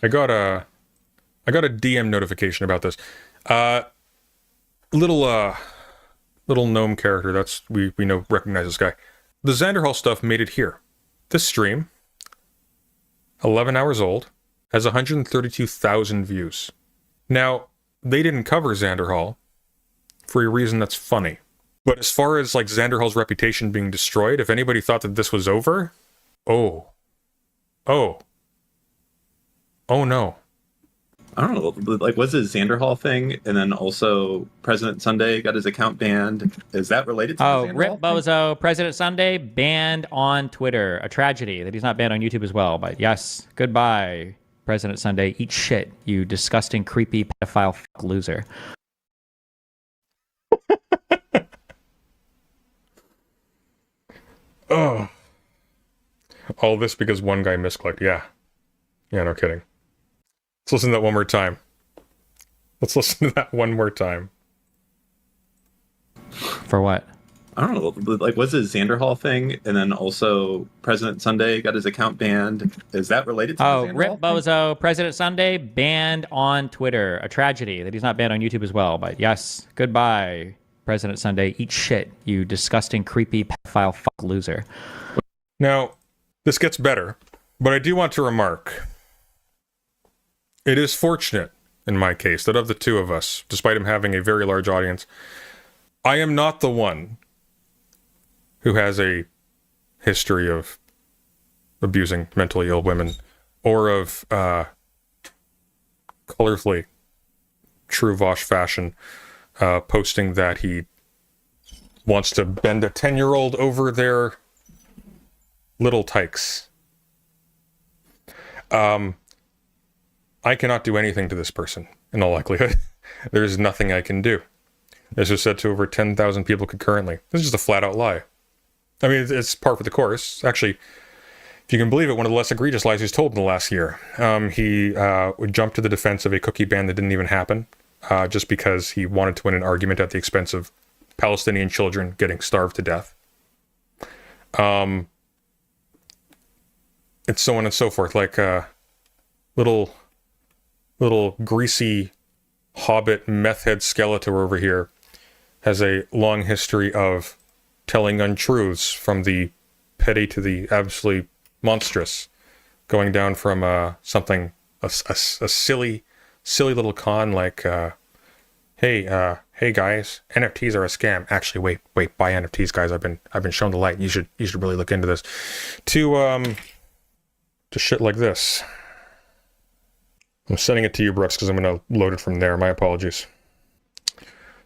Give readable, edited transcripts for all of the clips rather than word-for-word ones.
I got a DM notification about this. Uh, little little gnome character. That's we know recognize this guy. The Xanderhal stuff made it here. This stream, 11 hours old, has 132,000 views. Now, they didn't cover Xanderhal for a reason that's funny. But as far as like Xanderhal's reputation being destroyed, if anybody thought that this was over, oh no. I don't know, like, was it Xander Hall thing? And then also President Sunday got his account banned. Is that related to the Xander Rip Hall Bozo, President Sunday banned on Twitter. A tragedy that he's not banned on YouTube as well. But yes, goodbye, President Sunday. Eat shit, you disgusting, creepy, pedophile fuck loser. Oh. All this because one guy misclicked. Yeah, no kidding. Let's listen to that one more time. Let's listen to that one more time. For what? I don't know, like, was it Xander Hall thing? And then also President Sunday got his account banned. Is that related to the Xander Rip Hall Bozo, President Sunday banned on Twitter. A tragedy that he's not banned on YouTube as well. But yes, goodbye, President Sunday. Eat shit, you disgusting, creepy, pedophile fuck loser. Now, this gets better, but I do want to remark, it is fortunate, in my case, that of the two of us, despite him having a very large audience, I am not the one who has a history of abusing mentally ill women, or of colorfully true Vosh fashion, posting that he wants to bend a 10-year-old over their little tykes. I cannot do anything to this person, in all likelihood. There's nothing I can do. This was said to over 10,000 people concurrently. This is just a flat-out lie. I mean, it's par for the course. Actually, if you can believe it, one of the less egregious lies he's told in the last year. He would jump to the defense of a cookie ban that didn't even happen, just because he wanted to win an argument at the expense of Palestinian children getting starved to death. It's so on and so forth. Like, little greasy hobbit meth head Skeletor over here has a long history of telling untruths, from the petty to the absolutely monstrous, going down from something a silly little con like hey guys, NFTs are a scam. Actually, wait, buy NFTs, guys. I've been shown the light. You should really look into this. To shit like this. I'm sending it to you, Brooks, because I'm going to load it from there. My apologies.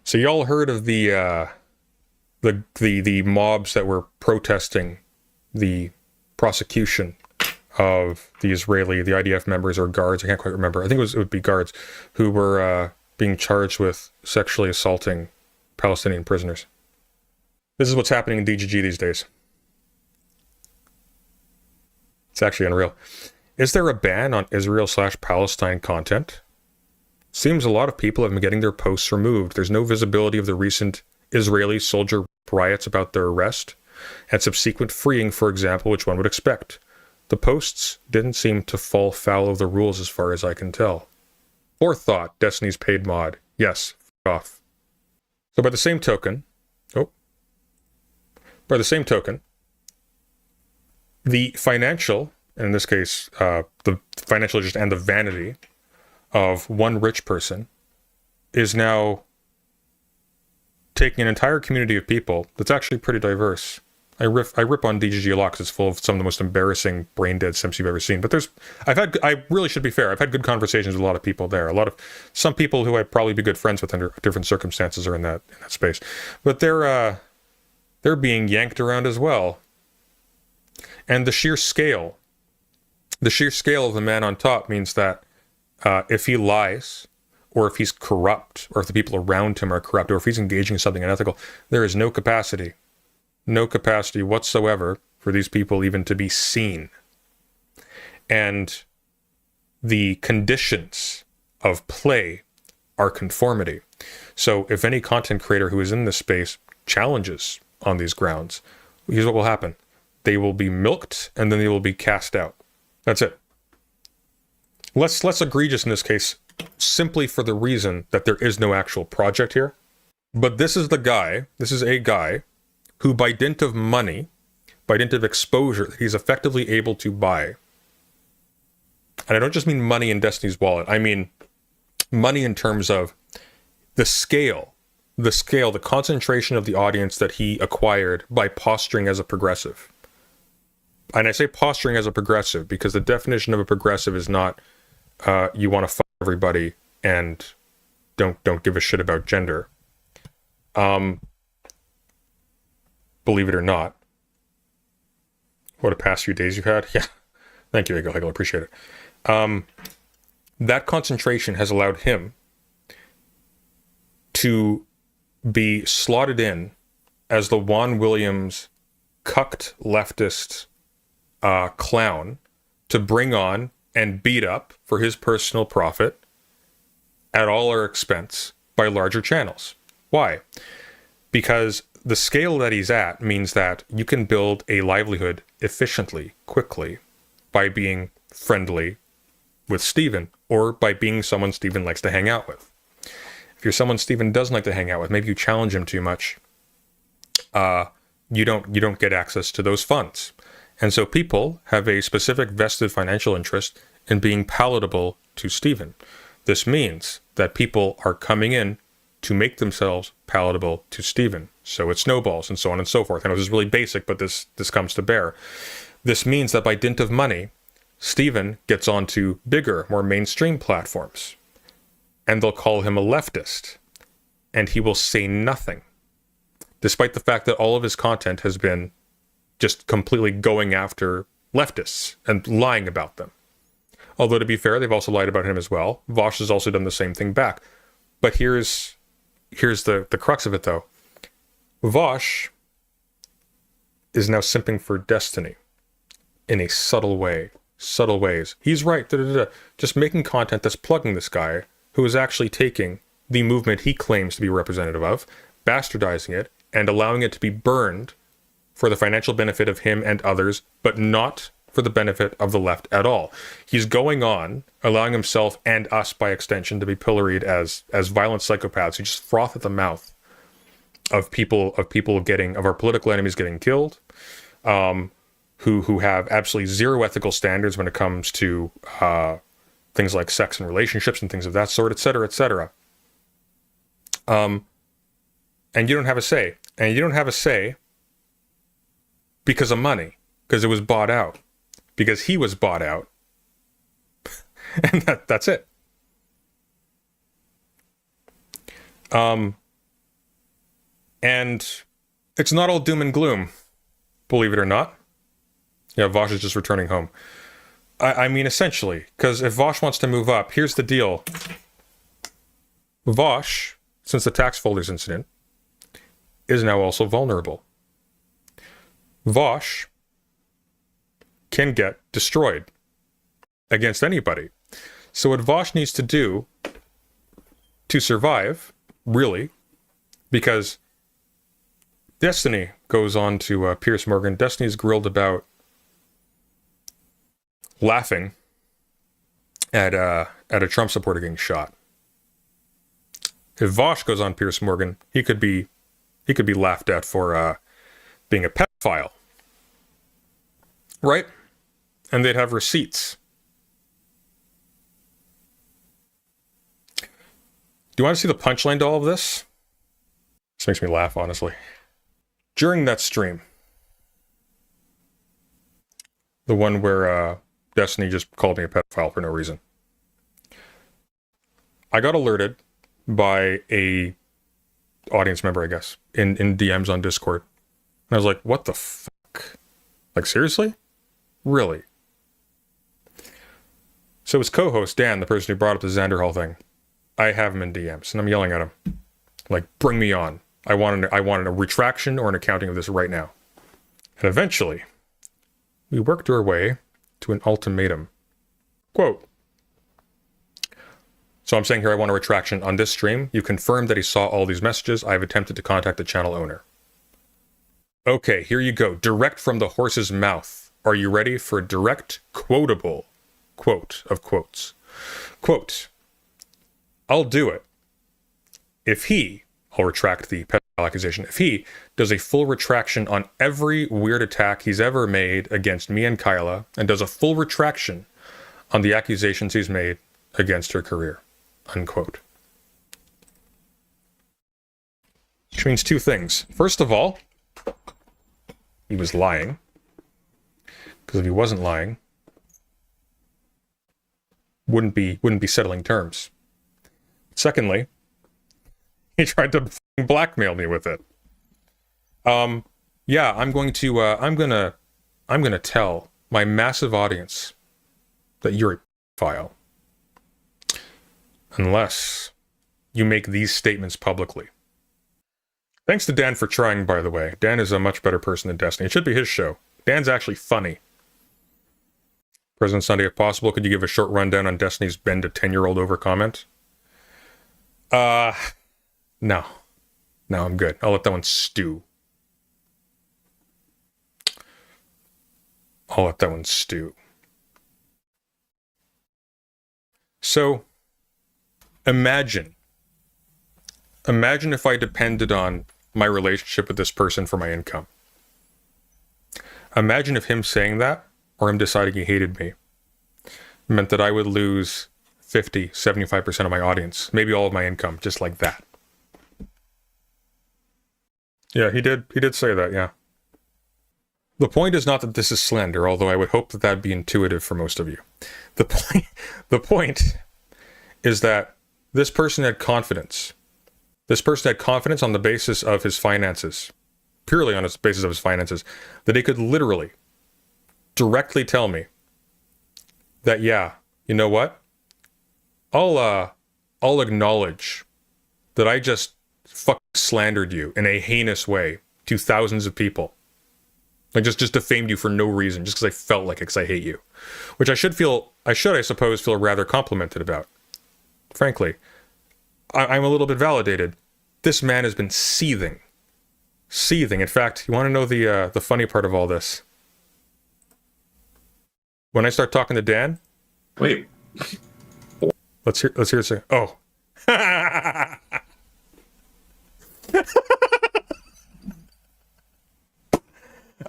So y'all heard of the mobs that were protesting the prosecution of the IDF members or guards? I can't quite remember. I think it would be guards who were being charged with sexually assaulting Palestinian prisoners. This is what's happening in DGG these days. It's actually unreal. Is there a ban on Israel/Palestine content? Seems a lot of people have been getting their posts removed. There's no visibility of the recent Israeli soldier riots about their arrest and subsequent freeing, for example, which one would expect. The posts didn't seem to fall foul of the rules as far as I can tell. Forethought, Destiny's paid mod. Yes, off. So by the same token, the financial, in this case, the financial interest and the vanity of one rich person is now taking an entire community of people that's actually pretty diverse. I rip on DGG a lot because it's full of some of the most embarrassing brain dead simps you've ever seen. But I really should be fair. I've had good conversations with a lot of people there. Some people who I'd probably be good friends with under different circumstances are in that space. But they're being yanked around as well. And the sheer scale of the man on top means that if he lies, or if he's corrupt, or if the people around him are corrupt, or if he's engaging in something unethical, there is no capacity whatsoever for these people even to be seen. And the conditions of play are conformity. So if any content creator who is in this space challenges on these grounds, here's what will happen. They will be milked, and then they will be cast out. That's it. less egregious in this case, simply for the reason that there is no actual project here. But this is a guy who, by dint of money, by dint of exposure, he's effectively able to buy. And I don't just mean money in Destiny's wallet. I mean money in terms of the scale, the concentration of the audience that he acquired by posturing as a progressive. And I say posturing as a progressive because the definition of a progressive is not you want to fuck everybody and don't give a shit about gender. Believe it or not. What a past few days you've had. Yeah. Thank you, Hegel. I appreciate it. That concentration has allowed him to be slotted in as the Juan Williams cucked leftist clown to bring on and beat up for his personal profit at all our expense by larger channels. Why? Because the scale that he's at means that you can build a livelihood efficiently, quickly, by being friendly with Steven, or by being someone Steven likes to hang out with. If you're someone Steven doesn't like to hang out with, maybe you challenge him too much, you don't get access to those funds. And so people have a specific vested financial interest in being palatable to Steven. This means that people are coming in to make themselves palatable to Steven. So it snowballs and so on and so forth. I know this is really basic, but this comes to bear. This means that by dint of money, Steven gets onto bigger, more mainstream platforms, and they'll call him a leftist, and he will say nothing, despite the fact that all of his content has been just completely going after leftists and lying about them. Although, to be fair, they've also lied about him as well. Vosh has also done the same thing back. But here's the crux of it, though. Vosh is now simping for Destiny in a subtle way. Subtle ways. He's right. Just making content that's plugging this guy who is actually taking the movement he claims to be representative of, bastardizing it, and allowing it to be burned for the financial benefit of him and others, but not for the benefit of the left at all. He's going on, allowing himself and us by extension to be pilloried as violent psychopaths who just froth at the mouth of our political enemies getting killed, who have absolutely zero ethical standards when it comes to things like sex and relationships and things of that sort, et cetera, et cetera. And you don't have a say. And you don't have a say because of money, because it was bought out, because he was bought out. And that's it. And it's not all doom and gloom, believe it or not. Yeah, Vosh is just returning home. I mean, essentially, because if Vosh wants to move up, here's the deal. Vosh, since the tax folders incident, is now also vulnerable. Vosh can get destroyed against anybody. So what Vosh needs to do to survive, really, because Destiny goes on to Piers Morgan. Destiny's grilled about laughing at a Trump supporter getting shot. If Vosh goes on Piers Morgan, he could be laughed at for being a pedophile, right? And they'd have receipts. Do you want to see the punchline to all of this? This makes me laugh, honestly. During that stream, the one where Destiny just called me a pedophile for no reason, I got alerted by a audience member, I guess, in DMs on Discord. And I was like, what the fuck? Like, seriously? Really? So his co-host, Dan, the person who brought up the Xander Hall thing, I have him in DMs, and I'm yelling at him, like, bring me on. I wanted a retraction or an accounting of this right now. And eventually, we worked our way to an ultimatum. Quote, so I'm saying here I want a retraction on this stream. You confirmed that he saw all these messages. I have attempted to contact the channel owner. Okay, here you go. Direct from the horse's mouth. Are you ready for a direct, quotable quote of quotes? Quote, I'll do it if I'll retract the pedophile accusation, if he does a full retraction on every weird attack he's ever made against me and Kyla, and does a full retraction on the accusations he's made against her career, unquote. Which means two things. First of all, he was lying. Because if he wasn't lying, wouldn't be settling terms. Secondly, he tried to blackmail me with it. Yeah, I'm going to tell my massive audience that you're a file unless you make these statements publicly. Thanks to Dan for trying, by the way. Dan is a much better person than Destiny. It should be his show. Dan's actually funny. President Sunday, if possible, could you give a short rundown on Destiny's bend a 10-year-old over comment? No. No, I'm good. I'll let that one stew. So, imagine if I depended on my relationship with this person for my income. Imagine if him saying that, or him deciding he hated me, meant that I would lose 50, 75% of my audience, maybe all of my income, just like that. Yeah, he did say that, yeah. The point is not that this is slander, although I would hope that that'd be intuitive for most of you. The point is that this person had confidence. This person had confidence on the basis of his finances, purely on the basis of his finances, that he could literally, directly tell me that, yeah, you know what? I'll acknowledge that I just fucking slandered you in a heinous way to thousands of people. I just defamed you for no reason, just because I felt like it, because I hate you. Which I suppose, feel rather complimented about. Frankly, I'm a little bit validated. This man has been seething. In fact, you want to know the funny part of all this? When I start talking to Dan... Wait. Let's hear it say, oh.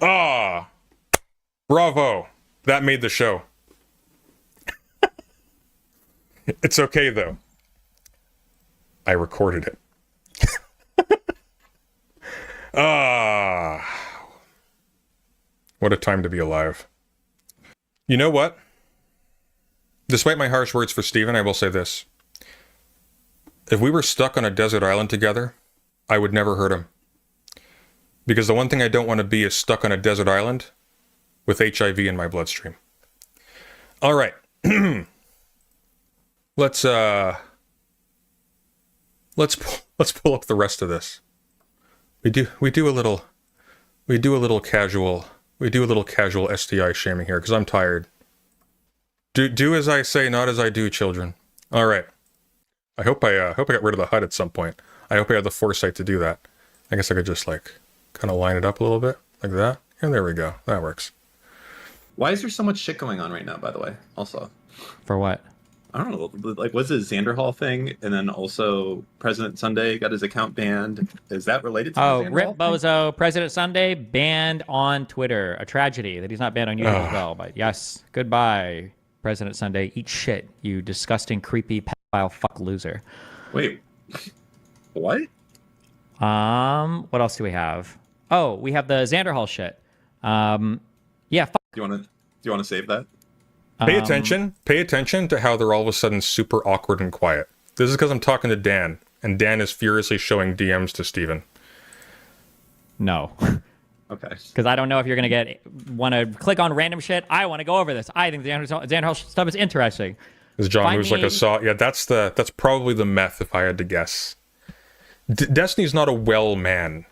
Ah. Bravo. That made the show. It's okay, though. I recorded it. What a time to be alive. You know what? Despite my harsh words for Steven, I will say this. If we were stuck on a desert island together, I would never hurt him. Because the one thing I don't want to be is stuck on a desert island with HIV in my bloodstream. All right. Let's pull up the rest of this. We do a little casual STI shaming here because I'm tired. Do as I say, not as I do, children. All right. I hope I got rid of the HUD at some point. I hope I had the foresight to do that. I guess I could just like kind of line it up a little bit like that. And there we go. That works. Why is there so much shit going on right now, by the way? Also. For what? I don't know. Like, was it a Xander Hall thing? And then also President Sunday got his account banned. Is that related to the Xander Rip Hall thing? Bozo, President Sunday banned on Twitter. A tragedy that he's not banned on YouTube as well. But yes, goodbye, President Sunday. Eat shit, you disgusting, creepy, pedophile fuck loser. Wait. What? What else do we have? Oh, we have the Xander Hall shit. Yeah, fuck. Do you want to save that? Pay attention to how they're all of a sudden super awkward and quiet. This is because I'm talking to Dan, and Dan is furiously showing DMs to Steven. No. Okay. Because I don't know if you're going to want to click on random shit. I want to go over this. I think the Xander Hall stuff is interesting. Because John moves like a saw. Yeah, that's probably the meth, if I had to guess. Destiny's not a well man.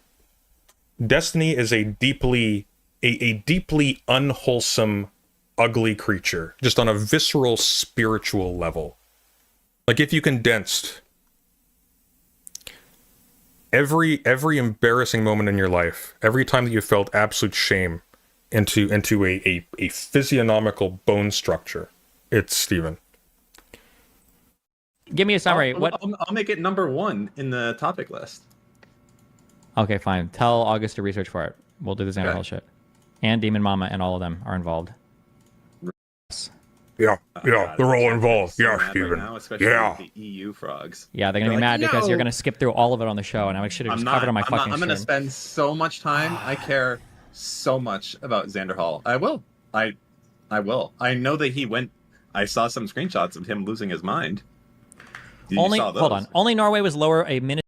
Destiny is a deeply unwholesome, ugly creature, just on a visceral, spiritual level. Like if you condensed every embarrassing moment in your life, every time that you felt absolute shame into a physiognomical bone structure, it's Steven. Give me a summary. I'll make it number 1 in the topic list. Okay, fine. Tell August to research for it. We'll do the Xander Hall shit. And Demon Mama and all of them are involved. Yeah, God, they're all involved. so Yeah, mad Steven. Right now, especially Yeah. with the EU frogs. Yeah, they're gonna They're be like, mad because you're "No." gonna skip through all of it on the show, and I should have just covered on my fucking I'm gonna stream. spend so much time. I care so much about Xander Hall. I will. I will. I know that he went. I saw some screenshots of him losing his mind. You saw those. Hold on. Only Norway was lower a minute.